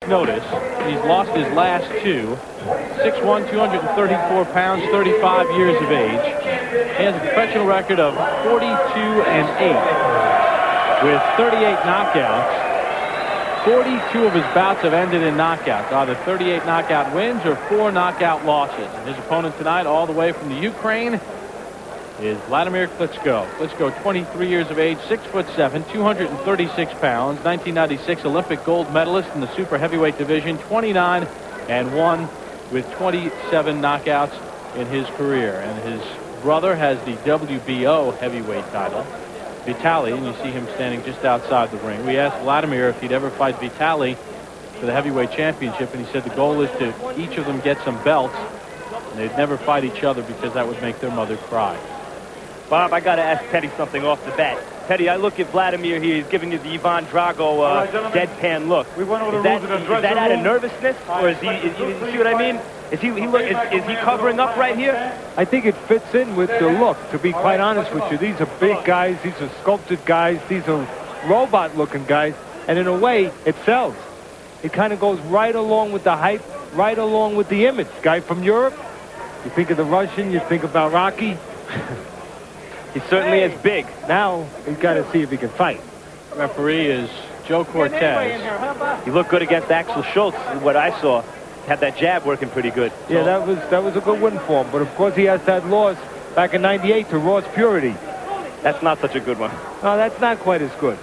notice. He's lost his last two. 6'1", 234 pounds, 35 years of age. He has a professional record of 42-8 with 38 knockouts. 42 of his bouts have ended in knockouts, either 38 knockout wins or 4 knockout losses. And his opponent tonight, all the way from the Ukraine, is Wladimir Klitschko. Klitschko, 23 years of age, 6'7", 236 pounds, 1996 Olympic gold medalist in the super heavyweight division, 29-1 with 27 knockouts in his career. And his brother has the WBO heavyweight title, Vitaly, and you see him standing just outside the ring. We asked Wladimir if he'd ever fight Vitaly for the heavyweight championship, and he said the goal is to each of them get some belts, and they'd never fight each other because that would make their mother cry. Bob, I got to ask Teddy something off the bat. Teddy, I look at Wladimir here. He's giving you the Ivan Drago deadpan look. We went over is the that, rules in the is that out of room. nervousness, or is he? You see what I mean? Is he covering up right here? I think it fits in with the look, to be quite honest with you. These are big guys. These are sculpted guys. These are robot-looking guys. And in a way, it sells. It kind of goes right along with the hype, right along with the image. Guy from Europe, you think of the Russian, you think about Rocky. He certainly is big. Now, he's got to see if he can fight. Referee is Joe Cortez. He looked good against Axel Schultz, what I saw. Had that jab working pretty good. Yeah, that was a good win for him. But, of course, he has that loss back in '98 to Ross Purity. That's not such a good one. No, that's not quite as good.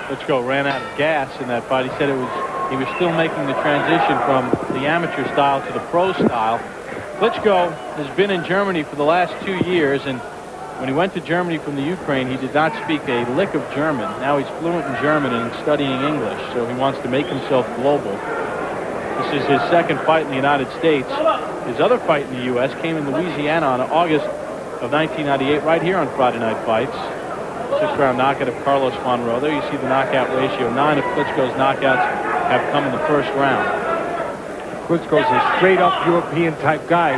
Klitschko ran out of gas in that fight. He said he was still making the transition from the amateur style to the pro style. Klitschko has been in Germany for the last 2 years, and when he went to Germany from the Ukraine, he did not speak a lick of German. Now he's fluent in German and studying English, so he wants to make himself global. This is his second fight in the United States. His other fight in the U.S. came in Louisiana on August of 1998, right here on Friday Night Fights. 6th-round knockout of Carlos Monroe. There you see the knockout ratio. 9 of Klitschko's knockouts have come in the first round. Klitschko's a straight-up European-type guy,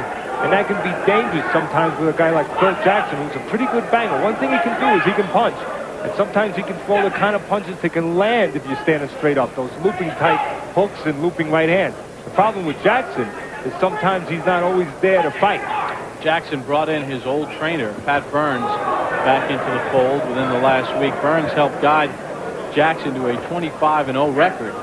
and that can be dangerous sometimes with a guy like Phil Jackson, who's a pretty good banger. One thing he can do is he can punch, and sometimes he can throw the kind of punches that can land if you're standing straight up, those looping-type hooks and looping right hands. The problem with Jackson is sometimes he's not always there to fight. Jackson brought in his old trainer, Pat Burns, back into the fold within the last week. Burns helped guide Jackson to a 25-0 record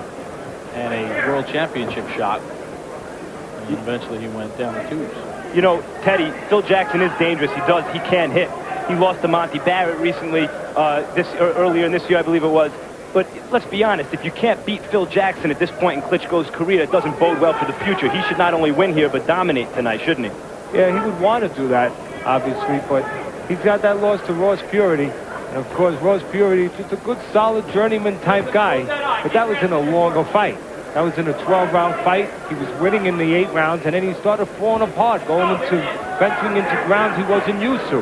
and a world championship shot. And eventually he went down the tubes. You know, Teddy, Phil Jackson is dangerous. He can hit. He lost to Monty Barrett recently, earlier in this year, I believe it was. But let's be honest, if you can't beat Phil Jackson at this point in Klitschko's career, it doesn't bode well for the future. He should not only win here, but dominate tonight, shouldn't he? Yeah, he would want to do that, obviously, but he's got that loss to Ross Purity. And, of course, Ross Purity is just a good, solid journeyman-type guy. But that was in a longer fight. That was in a 12-round fight. He was winning in the 8 rounds, and then he started falling apart, venturing into grounds he wasn't used to.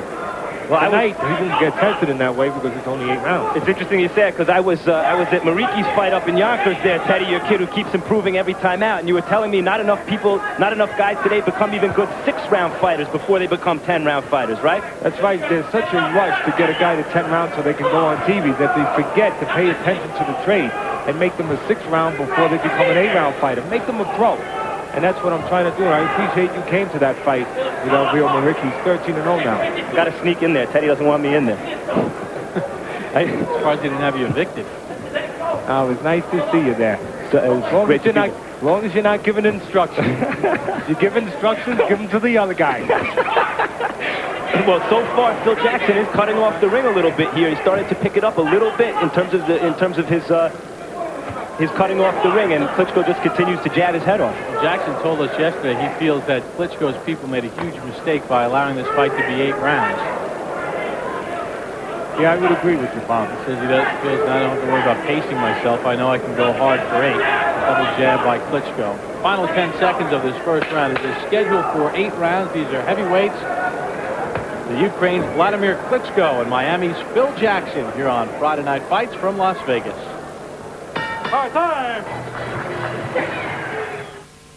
Well, tonight, he didn't get tested in that way because it's only 8 rounds. It's interesting you say it, because I was at Mariki's fight up in Yonkers there, Teddy, your kid who keeps improving every time out, and you were telling me not enough guys today become even good 6-round fighters before they become 10-round fighters, right? That's right. There's such a rush to get a guy to 10 rounds so they can go on TV that they forget to pay attention to the trade and make them a 6-round before they become an 8-round fighter. Make them a pro. And that's what I'm trying to do. I appreciate you came to that fight with Elvio Maric. He's 13-0 now. Got to sneak in there. Teddy doesn't want me in there. I'm surprised he didn't have you evicted. Oh, it was nice to see you there. So, as long as you're not giving instructions. If you give instructions, give them to the other guy. Well, so far, Phil Jackson is cutting off the ring a little bit here. He started to pick it up a little bit in terms of his cutting off the ring, and Klitschko just continues to jab his head off. Jackson told us yesterday he feels that Klitschko's people made a huge mistake by allowing this fight to be 8 rounds. Yeah, I would agree with you, Bob. He says feels I don't have to worry about pacing myself. I know I can go hard for 8. Double jab by Klitschko. Final 10 seconds of this first round. It is scheduled for 8 rounds. These are heavyweights. The Ukraine's Wladimir Klitschko and Miami's Phil Jackson here on Friday Night Fights from Las Vegas. Time!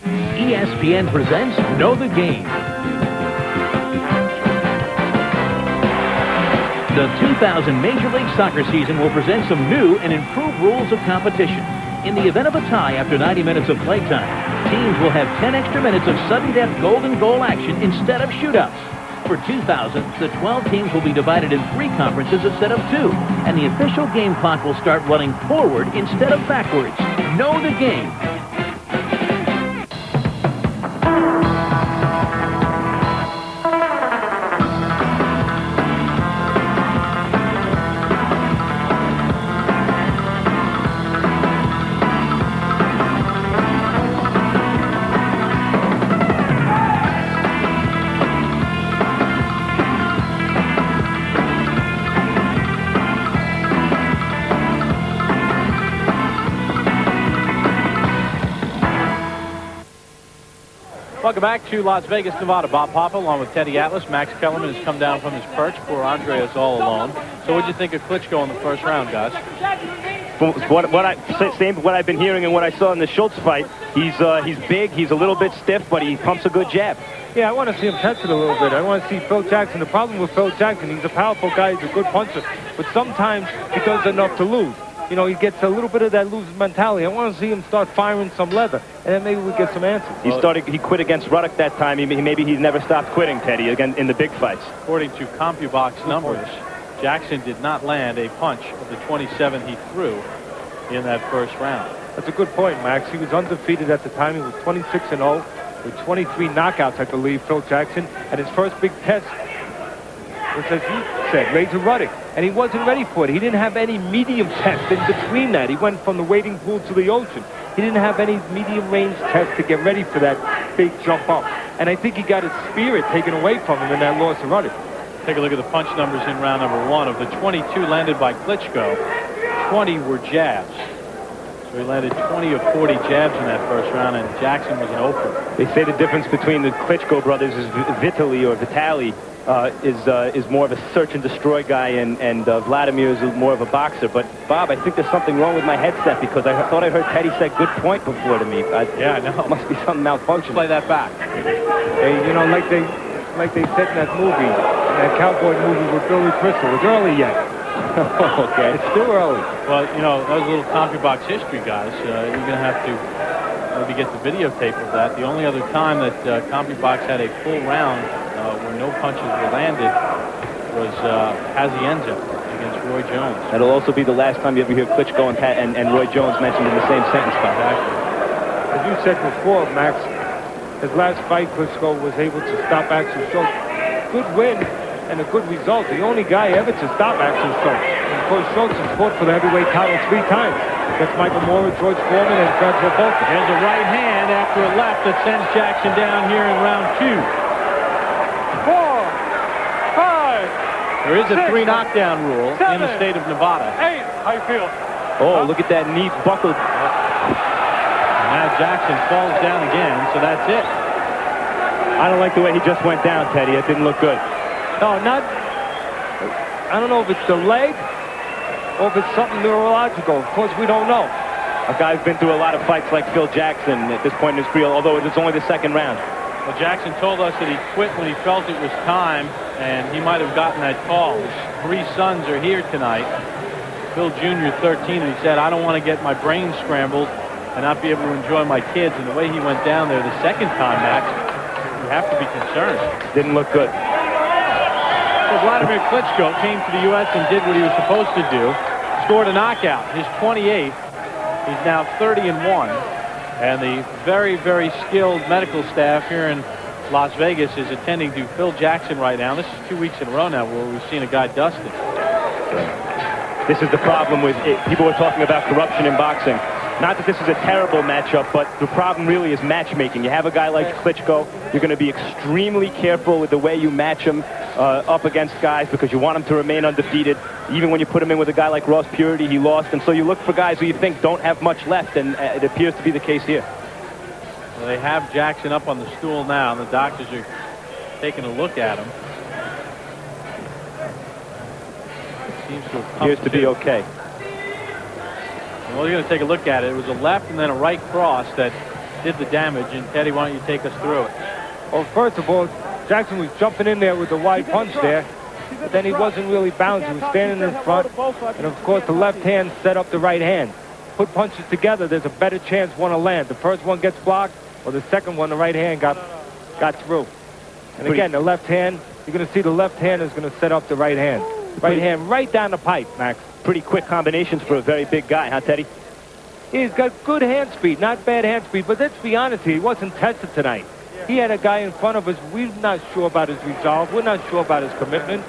ESPN presents Know the Game. The 2000 Major League Soccer season will present some new and improved rules of competition. In the event of a tie after 90 minutes of playtime, teams will have 10 extra minutes of sudden death golden goal action instead of shootouts. For 2000, the 12 teams will be divided in 3 conferences instead of 2, and the official game clock will start running forward instead of backwards. Know the game. Welcome back to Las Vegas, Nevada. Bob Papa along with Teddy Atlas. Max Kellerman has come down from his perch. Poor Andre is all alone. So what'd you think of Klitschko in the first round, guys? What I've been hearing and what I saw in the Schultz fight, he's big, he's a little bit stiff, but he pumps a good jab. Yeah, I want to see him test it a little bit. I want to see Phil Jackson. The problem with Phil Jackson, he's a powerful guy, he's a good puncher, but sometimes he does enough to lose. You know, he gets a little bit of that loser mentality. I want to see him start firing some leather, and then maybe we get some answers. He quit against Ruddock that time. Maybe he's never stopped quitting, Teddy, again in the big fights. According to CompuBox numbers, Jackson did not land a punch of the 27 he threw in that first round. That's a good point, Max. He was undefeated at the time. He was 26-0 with 23 knockouts, I believe, Phil Jackson. At his first big test, was, as you said, Razor Ruddock, and he wasn't ready for it. He didn't have any medium test in between that. He went from the wading pool to the ocean. He didn't have any medium range test to get ready for that big jump up. And I think he got his spirit taken away from him in that loss to Ruddock. Take a look at the punch numbers in round number 1. Of the 22 landed by Klitschko, 20 were jabs. So he landed 20 of 40 jabs in that first round, and Jackson was an opener. They say the difference between the Klitschko brothers is Vitaly is more of a search and destroy guy, and Wladimir is more of a boxer. But Bob, I think there's something wrong with my headset, because I thought I heard Teddy say good point before to me. Yeah, I know. Must be something malfunctioning. Play that back. Hey, you know, like they said in that movie, in that cowboy movie with Billy Crystal, it's early yet. Okay. It's still early. Well, you know, that was a little CompuBox history, guys. You're going to have to maybe get the videotape of that. The only other time that CompuBox had a full round where no punches were landed was Hazienza against Roy Jones. That'll also be the last time you ever hear Klitschko and Roy Jones mentioned in the same sentence. Exactly. As you said before, Max, his last fight, Klitschko was able to stop Axel Schultz. Good win and a good result. The only guy ever to stop Axel Schultz. And of course, Schultz has fought for the heavyweight title 3 times. Against Michael Moore, George Foreman, and Francois Volta. There's a right hand after a left that sends Jackson down here in round 2. 4, 5. There is a 6, 3 knockdown rule 7, in the state of Nevada. 8. I feel. Oh, look at that knee buckled. Now Jackson falls down again, so that's it. I don't like the way he just went down, Teddy. It didn't look good. No, not. I don't know if it's the leg or if it's something neurological. Of course, we don't know. A guy's been through a lot of fights like Phil Jackson at this point in his career, although it's only the second round. Well, Jackson told us that he quit when he felt it was time, and he might have gotten that call. His 3 sons are here tonight. Phil Jr., 13, and he said, I don't want to get my brain scrambled and not be able to enjoy my kids. And the way he went down there the second time, Max, you have to be concerned. Didn't look good. So Wladimir Klitschko came to the U.S. and did what he was supposed to do. Scored a knockout. His 28th. He's now 30-1. And the very, very skilled medical staff here in Las Vegas is attending to Phil Jackson right now. This is 2 weeks in a row now where we've seen a guy dusted. This is the problem with it. People are talking about corruption in boxing. Not that this is a terrible matchup, but the problem really is matchmaking. You have a guy like Klitschko, you're going to be extremely careful with the way you match him up against guys, because you want him to remain undefeated. Even when you put him in with a guy like Ross Purity, he lost. And so you look for guys who you think don't have much left, and it appears to be the case here. Well, they have Jackson up on the stool now, and the doctors are taking a look at him. Seems to have come Appears to be okay. Well, you're going to take a look at it. It was a left and then a right cross that did the damage. And Teddy, why don't you take us through it? Well, first of all, Jackson was jumping in there with the wide punch there, but then he wasn't really balanced. He was standing in front, and of course the left hand set up the right hand. put punches together, there's a better chance one will land. The first one gets blocked, or the second one, the right hand got through. And again, the left hand, you're going to see the left hand is going to set up the right hand. Right hand right down the pipe, Max. Pretty quick combinations for a very big guy, huh, Teddy? He's got good hand speed, not bad hand speed, but let's be honest here, he wasn't tested tonight. He had a guy in front of us. We're not sure about his resolve. We're not sure about his commitment.